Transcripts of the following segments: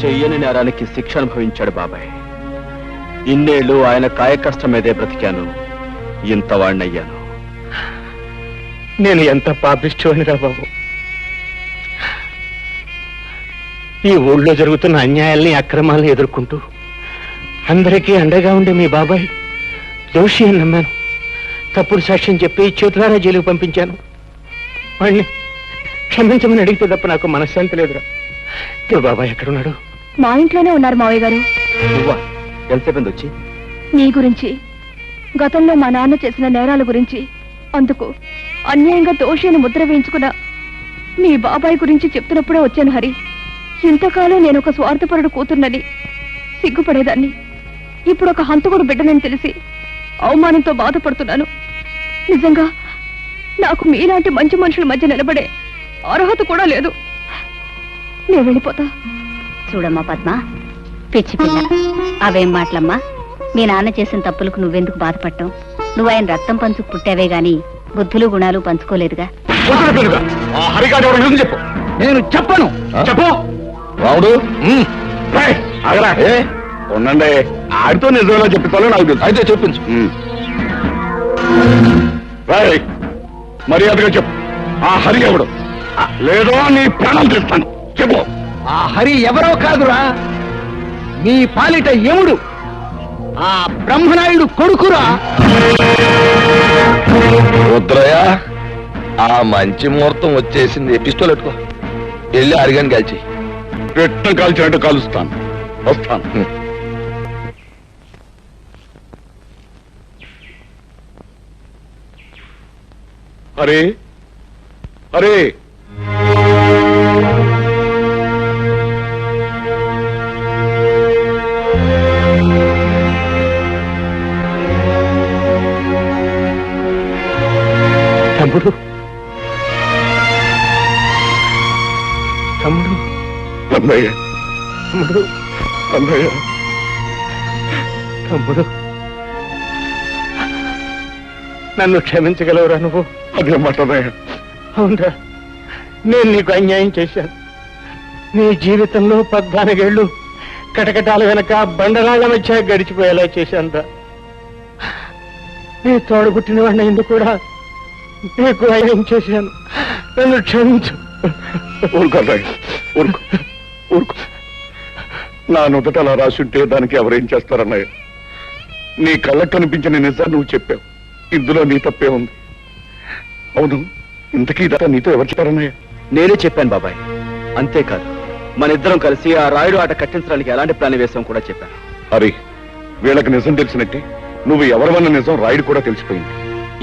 చెయ్యని నేరానికి శిక్ష అనుభవించాడు బాబాయ్. ఇన్నేళ్లు ఆయన కాయకష్టం మీదే బ్రతికాను, ఇంతవాణ్ణయ్యాను. నేను ఎంత పాపిష్టివాణిరా బాబు. ఈ ఊళ్ళో జరుగుతున్న అన్యాయాల్ని అక్రమాలను ఎదుర్కొంటూ అందరికీ అండగా ఉండే మీ బాబాయ్ దోషి అని నమ్మాను. తప్పుడు సాక్ష్యం చెప్పి చేతులారా జైలుకు పంపించాను. వాడిని క్షమించమని అడిగితే తప్ప నాకు మనశ్శాంతి లేదురా. మీ బాబాయ్ ఎక్కడున్నాడు? మా ఇంట్లోనే ఉన్నారు మావయ్య గారు. ఎంతసేపు వచ్చి? నీ గురించి, గతంలో మా నాన్న చేసిన నేరాల గురించి, అందుకు అన్యాయంగా దోషి అని ముద్ర వేయించుకున్న మీ బాబాయ్ గురించి చెప్తున్నప్పుడే వచ్చాను హరి. ఇంతకాలం నేను ఒక స్వార్థపరుడు కూతుర్నని సిగ్గుపడేదాన్ని. ఇప్పుడు ఒక హంతకుడు బిడ్డనని తెలిసి అవమానంతో బాధపడుతున్నాను. నిజంగా నాకు మీలాంటి మంచి మనుషుల మధ్య నిలబడే అర్హత కూడా లేదు. నేను వెళ్ళిపోతా. చూడమ్మా పద్మ, పిచ్చి పిల్ల, అవేం మాటలమ్మా. మీ నాన్న చేసిన తప్పులకు నువ్వెందుకు బాధపడటం? నువ్వు ఆయన రక్తం పంచుకు పుట్టావే గాని బుద్ధులు గుణాలు పంచుకోలేదుగా. చెప్పు. నేను చెప్పను. చెప్పు రాముడు. ఉండండి, ఆడితో నిజంగా చెప్తాను నాకు తెలుసు. అయితే చెప్పించు. మర్యాదగా చెప్పు, ఆ హరి ఎవడు? లేదో నీ ప్రాణం తెస్తాను. చెప్పు. ఆ హరి ఎవరో కాదురా, మీ పాలిట యముడు, ఆ బ్రహ్మనాయుడు కొడుకురా. రుద్రయ్య, ఆ మంచి ముహూర్తం వచ్చేసింది. పిస్తోల్ ఎట్టుకో, వెళ్ళి అరిగాని కాల్చి. పెట్టం కాల్చినట్టు కాలుస్తాను. వస్తాను. అరే అరే, తమ్ముడు తమ్ముడు అన్నయ్య, తమ్ముడు అన్నయ్య, తమ్ముడు నన్ను క్షమించగలవురా నువ్వు? అదే మాటన్నయ్య. అవునరా, నేను నీకు అన్యాయం చేశాను. నీ జీవితంలో 14 ఏళ్ళు కటకటాల వెనక బండరాళ్ల మధ్య గడిచిపోయేలా చేశానురా. నీ తోడు పుట్టిన వాడిని ఎందుకు కూడా నీకు అన్యాయం చేశాను. నన్ను క్షమించు. ఊరుకోన్నయ్య, ఊరుకో ఊరుకో. నా నుదుట అలా రాసుంటే దానికి ఎవరేం చేస్తారన్నయ్య? నీ కళ్ళకు కనిపించిన నిజాన్ని నువ్వు చెప్పావు. ఇందులో నీ తప్పే ఉంది. అవును, ఇంతకీ ఇదంతా నీతో ఎవరు చెప్పారన్నయ్య? నేనే చెప్పాను బాబాయ్. అంతేకాదు, మన ఇద్దరం కలిసి ఆ రాయుడు ఆట కట్టించడానికి ఎలాంటి ప్లాన్ వేసాం కూడా చెప్పాను. హరి, వీళ్ళకి నిజం తెలిసినట్టే నువ్వు ఎవరివన్న నిజం రాయుడు కూడా తెలిసిపోయింది.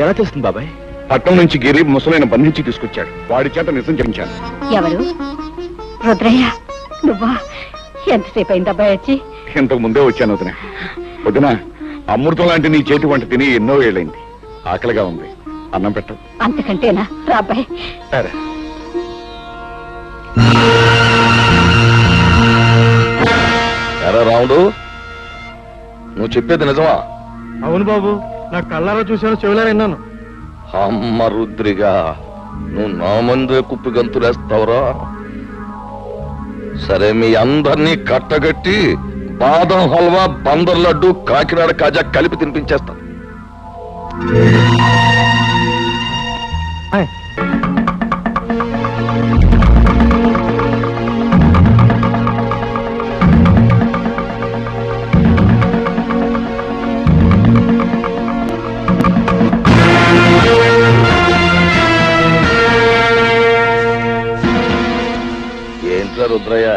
ఎలా తెలుస్తుంది బాబాయ్? పట్నం నుంచి గిరి ముసలైన బంధించి తీసుకొచ్చాడు. వాడి చేత నిజం చెప్పించాను. ఎవరు? రుద్రయ్య నువ్వా? ఎంతసేపు అయింది అబ్బాయి వచ్చి? ఇంతకు ముందే వచ్చాను వదిన. వదిన, అమృతం లాంటి నీ చేతి వంట తిని ఎన్నో ఏళ్ళైంది. ఆకలిగా ఉంది, అన్నం పెట్టు. అంతకంటేనా? రా అబ్బాయి. సరే. ఎరా రాముడు, నువ్వు చెప్పేది నిజమా? అవును బాబు, నా కళ్ళారా చూశాను, చెవులారా విన్నాను. అమ్మ రుద్రిగా, నువ్వు నా ముందే కుప్పి గంతులేస్తావురా? సరే, మీ అందరినీ కట్టగట్టి బాదం హల్వా, బందర్ లడ్డు, కాకినాడ కాజా కలిపి తినిపించేస్తా. ఏంట్రా రుద్రయ్య,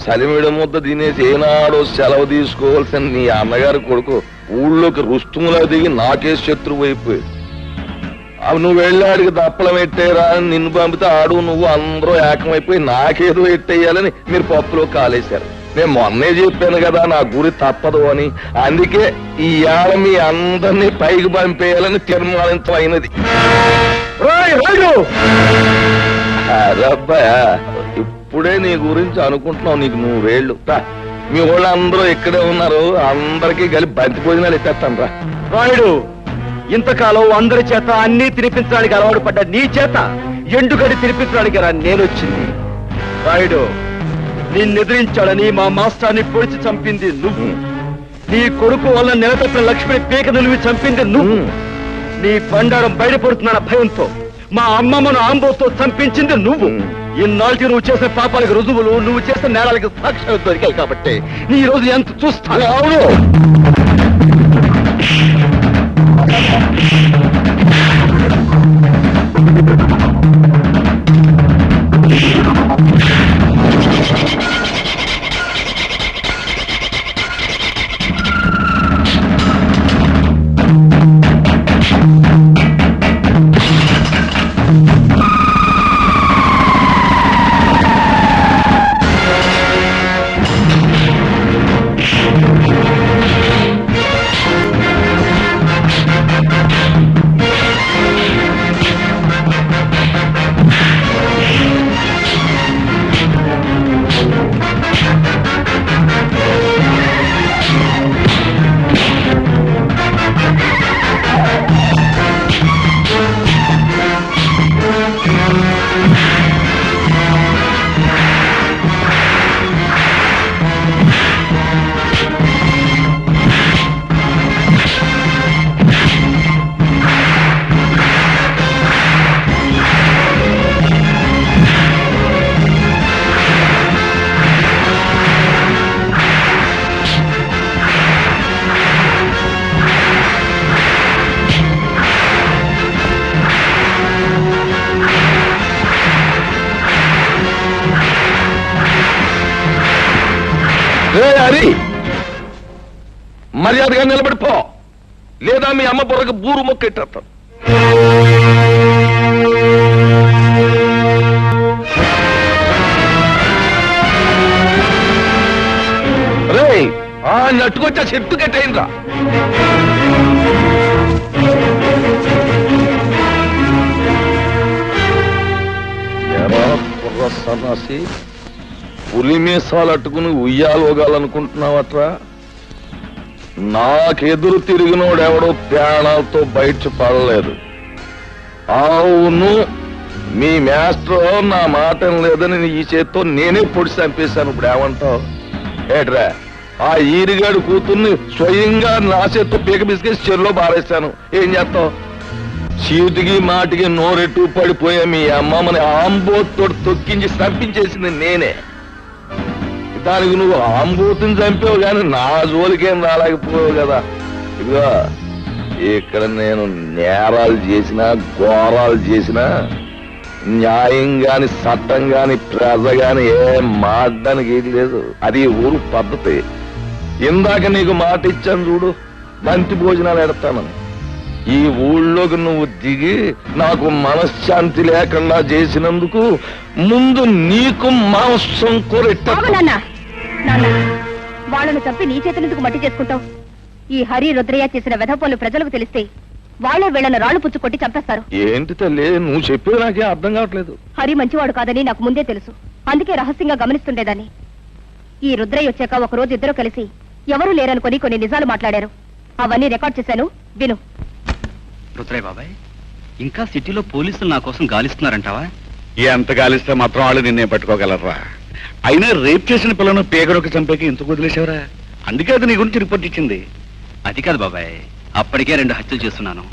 చలిమిడి ముద్ద తినేసి ఏనాడో సెలవు తీసుకోవాల్సిన నీ అన్నగారి కొడుకు ఊళ్ళోకి రుస్తుములా దిగి నాకే శత్రువు అయిపోయి. అవి నువ్వు వెళ్ళాడికి దప్పలం ఎట్టేరా అని నిన్ను పంపితే ఆడు నువ్వు అందరూ ఏకమైపోయి నాకేదో ఎట్టేయాలని మీరు పప్పులో కాలేశారు. నేను మొన్నే చెప్పాను కదా నా గురి తప్పదు అని. అందుకే ఈ ఏళ మీ అందరినీ పైకి పంపేయాలని తీర్మానించమైనది. అరబ్బాయా, ఇప్పుడే నీ గురించి అనుకుంటున్నావు. నీకు 100 ఏళ్ళు. మీ వాళ్ళు అందరూ ఇక్కడే ఉన్నారు, అందరికీ కలిపి బంతి భోజనాలు ఎత్తేస్తాను రా. రాయుడు, ఇంతకాలం అందరి చేత అన్ని తినిపించడానికి అలవాటు పడ్డ నీ చేత ఎండుగడి తినిపించడానికి రా నేను వచ్చింది. రాయుడు, నిన్నెదిరించాడని మా మాస్టర్ని పొడిచి చంపింది నువ్వు. నీ కొడుకు వల్ల నిలబెట్టిన లక్ష్మిని పీక నిలివి చంపింది నువ్వు. నీ బండారం బయటపడుతున్న భయంతో మా అమ్మమ్మను ఆంబోతో చంపించింది నువ్వు. ఇన్నాళ్ళకి నువ్వు చేసిన పాపాలకు రుజువులు, నువ్వు చేసిన నేరాలకు సాక్ష్యాలు దొరికాయి కాబట్టి నీ రోజు ఎంత చూస్తాను. అవును, హరి మర్యాదగా నిలబడిపో, లేదా మీ అమ్మ బుర్రకు బూరు మొక్కెట్టేస్తాను. రే ఆ నట్టుకొచ్చా చెట్టు కట్టయిందా? సన్నాసి పులి మీసాలు అట్టుకుని ఉయ్యాలోగాలనుకుంటున్నావట్రా? నాకెదురు తిరిగినోడెవడో ప్రాణాలతో బయట పడలేదు. అవును, మీ మాస్టర్ నా మాట లేదని ఈ చేత్తో నేనే పొడి చంపేశాను. ఇప్పుడు ఏమంటావు? ఏట్రా, ఆ ఈరిగాడు కూతుర్ని స్వయంగా నా చేత్తో పీక బిసికేసి చెరులో బారేశాను. ఏం చేస్తావు? చీటికి మాటికి నోరెట్టు పడిపోయా మీ అమ్మమ్మని ఆంబోతో తొక్కించి చంపించేసింది నేనే. దానికి నువ్వు ఆంబోతుని చంపావు కానీ నా జోలికేం రాలేకపోయావు కదా. ఇదిగో ఇక్కడ నేను నేరాలు చేసినా ఘోరాలు చేసినా న్యాయం గాని చట్టం గాని ప్రజ గాని ఏం మాట్లాడడానికి ఏది లేదు. అది ఊరు పద్ధతి. ఇందాక నీకు మాట ఇచ్చాను చూడు, బంతి భోజనాలు ఎడతానని. ఈ ఊళ్ళోకి నువ్వు దిగి నాకు మనశ్శాంతి లేకుండా చేసినందుకు ముందు నీకు మాంసం కొరెట్ట. వాళ్ళను చంపి నీ చేతులెందుకు మట్టి చేసుకుంటావు? ఈ హరి రుద్రయ్య చేసిన వెధపోలు ప్రజలకు తెలిస్తే వాళ్ళే వీళ్ళను రాళ్లు పుచ్చు కొట్టి చంపేస్తారు. ఏంటి తల్లి నువ్వు చెప్పేది నాకే అర్థం కావట్లేదు. హరి మంచివాడు కాదని నాకు ముందే తెలుసు. అందుకే రహస్యంగా గమనిస్తుండేదాన్ని. ఈ రుద్రయ్య వచ్చాక ఒక రోజు ఇద్దరు కలిసి ఎవరూ లేరనుకొని కొన్ని నిజాలు మాట్లాడారు. అవన్నీ రికార్డ్ చేశాను, విను. రుద్రయ్య బాబాయ్, ఇంకా సిటీలో పోలీసులు నా కోసం గాలిస్తున్నారంటావా? ఎంత గాలిస్తే మాత్రం వాళ్ళు నిన్నే పట్టుకోగలరా? అయినా రేప్ చేసిన పిల్లను పేగడొక చంపేకి ఎందుకు వదిలేసావురా? అందుకే అది నీ గురించి రిపోర్ట్ ఇచ్చింది. అది కాదు బాబాయ్, అప్పటికే 2 హత్యలు చేస్తున్నాను.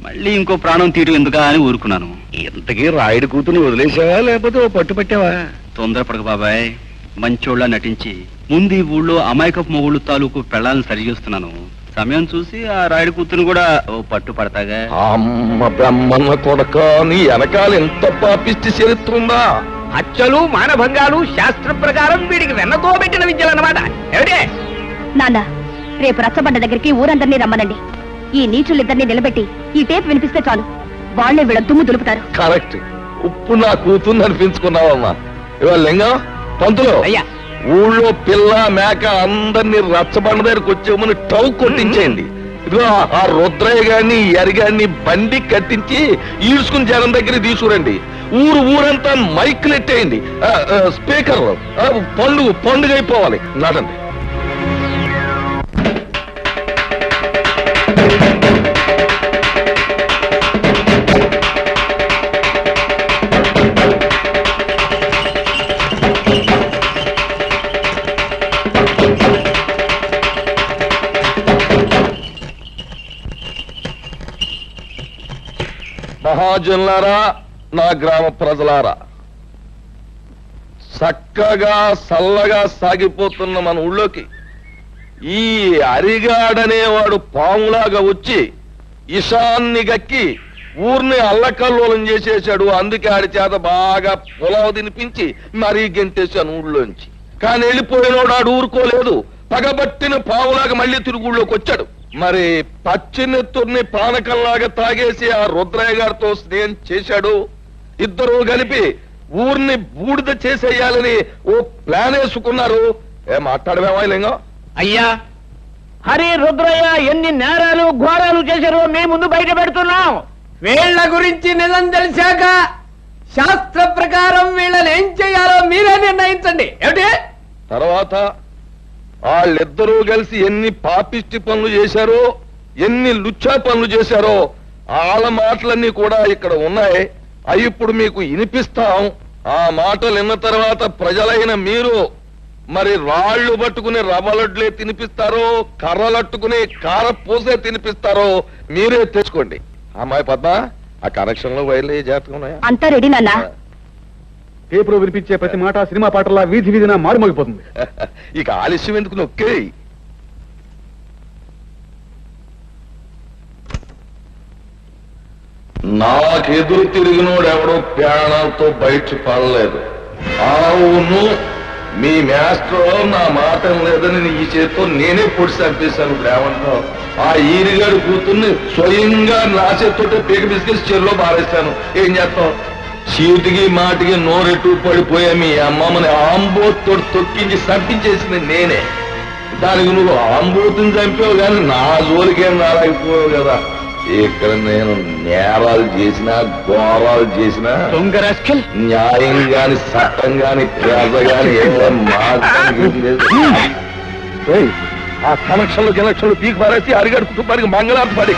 మళ్ళీ ఇంకో ప్రాణం తీయడం ఎందుకా అని ఊరుకున్నాను. ఇంతకీ రాయుడు కూతుని వదిలేసావా లేకపోతే ఓ పట్టు పట్టావా? తొందరపడక బాబాయ్, మంచోళ్ళ నటించి ముందు ఈ ఊళ్ళో అమాయకపు మొగుళ్ళు తాలూకు పెళ్ళాలను సరి చేస్తున్నాను. సమయం చూసి ఆ రాయుడు కూతురు కూడా ఓ పట్టు పడతాగా. అమ్మ బ్రహ్మన్న కొడక, నీ వెనకాల ఎంత పాపిష్టి చరిత్ర ఉందా? హత్యలు మానభంగాలు శాస్త్రం ప్రకారం వీడికి వెన్నతో పెట్టిన విద్యలన్నమాట. ఏమిటే నాన్న, రేపు రచ్చబండ దగ్గరికి ఊరందరినీ రమ్మనండి. ఈ నీచులిద్దరినీ నిలబెట్టి ఈ టేప్ వినిపిస్తే చాలు, వాళ్లే వీళ్ళ దుమ్ము దులుపుతారు. కరెక్ట్. ఉప్పు నా కూతుర్ని అనిపించుకున్నావమ్మా. ఇవాళ లింగం పంతులు, అయ్యా, ఊళ్ళో పిల్ల మేక అందరినీ రచ్చబండ దగ్గరకు వచ్చేమని టౌ కొట్టించేయండి. ఇదిగో ఆ రుద్రయ్య గారిని ఎరిగాన్ని బండి కట్టించి ఈడ్చుకుని జనం దగ్గర తీసుకురండి. ఊరంతా మైకులు ఎట్టేయండి, స్పీకర్ పండుగ అయిపోవాలి. నాటండి. మహాజనులారా, నా గ్రామ ప్రజలారా, చక్కగా చల్లగా సాగిపోతున్న మన ఊళ్ళోకి ఈ అరిగాడనేవాడు పాములాగా వచ్చి ఇషాన్ని గక్కి ఊరిని అల్లకల్లోలం చేసేశాడు. అందుకే ఆడి చేత బాగా పొలావు తినిపించి మరీ గెంటేశాను ఊళ్ళోంచి. కానీ వెళ్ళిపోయినోడు ఆడు ఊరుకోలేదు. పగబట్టిన పావులాగా మళ్ళీ తిరుగు ఊళ్ళోకి వచ్చాడు. మరి పచ్చినెత్తుర్ని పానకంలాగా తాగేసి ఆ రుద్రయ్య గారితో స్నేహం చేశాడు. ఇద్దరు కలిపి ఊరిని బూడిద చేసేయాలని ఓ ప్లాన్ వేసుకున్నారు. మాట్లాడమేమా లింగం? అయ్యా, హరి రుద్రయ్య ఎన్ని నేరాలు ఘోరాలు చేశారో మేము ముందు బయట పెడుతున్నాం. వీళ్ళ గురించి నిజం తెలిసాక శాస్త్ర ప్రకారం వీళ్ళని ఏం చేయాలో మీరే నిర్ణయించండి. ఏమిటి? తర్వాత వాళ్ళిద్దరూ కలిసి ఎన్ని పాపిష్టి పనులు చేశారో, ఎన్ని లుచ్చా పనులు చేశారో వాళ్ళ మాటలన్నీ కూడా ఇక్కడ ఉన్నాయి. అవి ఇప్పుడు మీకు వినిపిస్తాం. ఆ మాటలు విన్న తర్వాత ప్రజలైన మీరు మరి రాళ్లు పట్టుకుని రవ్వలడ్లే తినిపిస్తారో, కర్రలట్టుకుని కారపూసే తినిపిస్తారో మీరే తెచ్చుకోండి. అమ్మాయి పద్మ, ఆ కనెక్షన్ లో వైర్లు జాగ్రత్తగా ఉన్నాయా? అంతా రెడీ నాన్న. పేపర్ వినిపించే ప్రతి మాట సినిమా పాటలా వీధి వీధిన మారుమోగిపోతుంది. ఇక ఆలస్యం ఎందుకు నొక్కే. నాకెదురు తిరిగినోడు ఎవడో ప్రాణాలతో బయట పడలేదు. అవును, మీ మాస్టర్ నా మాట లేదని ఈ చేతితో నేనే పొడి చంపేశాను. ఇప్పుడు ఏమంటావు? ఆ ఈరిగాడు కూతుర్ని స్వయంగా నా చేతితో పీక బిస్కెట్స్ చెరులో బారేస్తాను. ఏం చేస్తావు? చీటికి మాటికి నోరెట్టు పడిపోయా మీ అమ్మమ్మని ఆంబోతో తొక్కించి చంపించేసింది నేనే. దానికి నువ్వు ఆంబోతుని చంపావు కానీ నా జోలికేం రాలేకపోయావు కదా. ఇక్కడ నేను నేరాలు చేసినా, ఘోరాలు చేసినా, న్యాయం గాని చట్టం గాని ప్రజ గాని ఆ కనెక్షన్లు పీకి పారేసి అరిగడు కుటుంబానికి మంగళార్తి పడి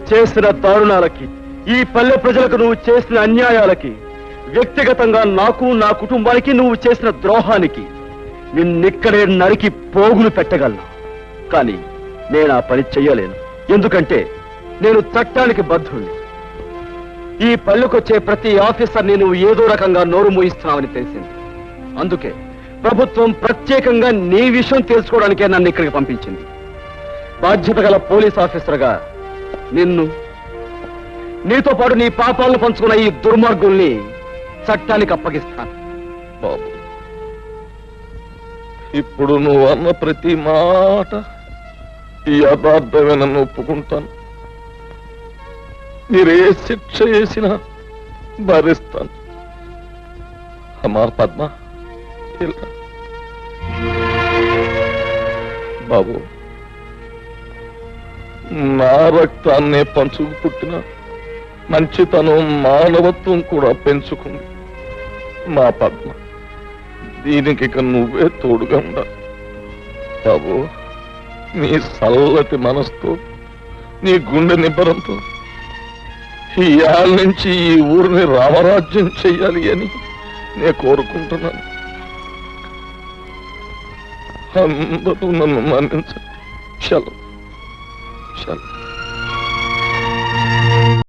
చేసిన దారుణాలకి, ఈ పల్లె ప్రజలకు నువ్వు చేసిన అన్యాయాలకి, వ్యక్తిగతంగా నాకు నా కుటుంబానికి నువ్వు చేసిన ద్రోహానికి నిన్నిక్కడే నరికి పోగులు పెట్టగలను. కానీ నేను ఆ పని చెయ్యలేను. ఎందుకంటే నేను చట్టానికి బద్ధుణ్ణి. ఈ పల్లెకొచ్చే ప్రతి ఆఫీసర్ని నువ్వు ఏదో రకంగా నోరు మూయిస్తున్నావని తెలిసింది. అందుకే ప్రభుత్వం ప్రత్యేకంగా నీ విషయం తెలుసుకోవడానికే నన్ను ఇక్కడికి పంపించింది. బాధ్యత గల పోలీస్ ఆఫీసర్గా నిన్ను, నీతో పాటు నీ పాపాలను పంచుకున్న ఈ దుర్మార్గుల్ని చట్టానికి అప్పగిస్తాను. బాబు, ఇప్పుడు నువ్వు అన్న ప్రతి మాట ఈ యథార్థమేనని ఒప్పుకుంటాను. మీరే శిక్ష చేసినా భరిస్తాను. అమ్మా పద్మ, ఇలా. బాబు, నా రక్తాన్నే పంచుకు పుట్టిన మంచితనం, మానవత్వం కూడా పెంచుకుంది మా పద్మ. దీనికి ఇక నువ్వే తోడుగా ఉండాలి. బాబు, నీ చల్లటి మనసుతో, నీ గుండె నిబ్బరంతో ఈ ఏళ్ళ నుంచి ఈ ఊరిని రామరాజ్యం చెయ్యాలి అని నేను కోరుకుంటున్నాను. అందరూ నన్ను మన్నించండి. చలో చలో.